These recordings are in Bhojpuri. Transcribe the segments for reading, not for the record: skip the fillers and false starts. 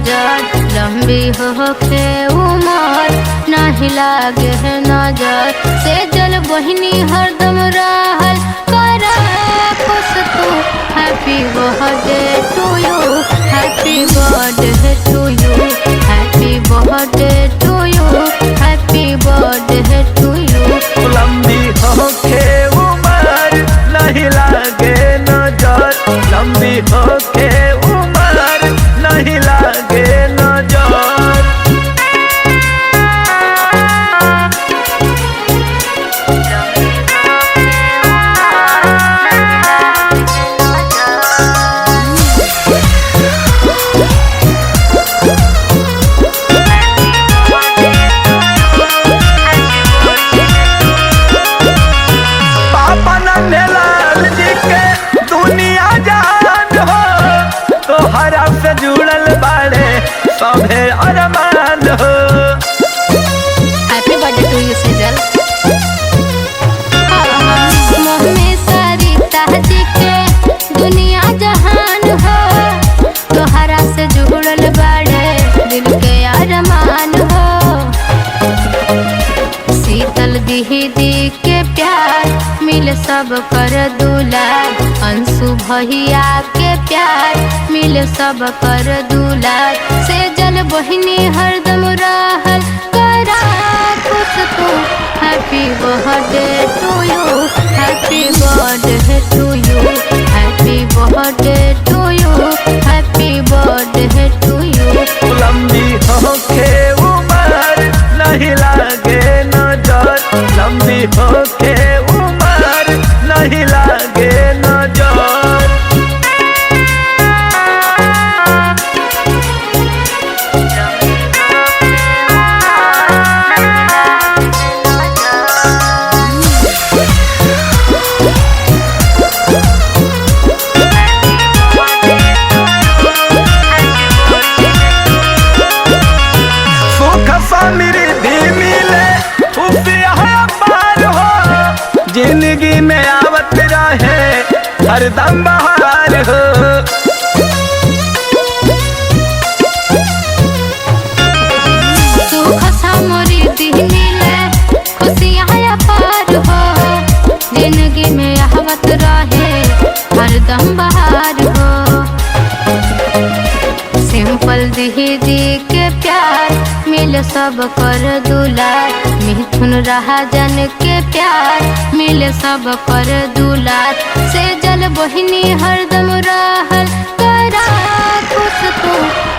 नजर, लंबी होके उमर नहीं लागे है नजर। से जल बहिनी हरदम रहल करा खुश तू। Happy birthday to you, happy birthday to you, happy birthday to you, happy birthday to you. लंबी होके उमर नहीं लागे नजर, लंबी होके उमर नहीं लागे नजर। तोहरा से जुड़ल बाड़े सभे अरमान हो। Happy birthday to you Sejal. मोह में सारी ताजी के दुनिया जहान हो। तोहरा से जुड़ल बाड़े दिल के अरमान हो। शीतल दीदी के प्यार मिल सब कर दुलार, अंशु भैया के प्यार मिल सब कर दुलार। से जल बहिनी हरदम रहल करा खुश तू। Happy birthday to you, happy birthday to you, happy birthday to you, happy birthday to you. लंबी होके उमर नहीं लागे नजर, लंबी होके उमर नहीं लागे नजर। जिंदगी में आवत रहे हरदम बहार हो। सुख समृद्धि मिले खुशियाँ पार हो। जिंदगी में आवत रहे हरदम बहार हो। सिंपल दीदी के प्यार मिल सब कर दुलार, मिथुन राजन के प्यार मिल सब कर दुलार। से जल बहिनी हरदम रहल करा खुश तू।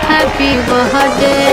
Happy birthday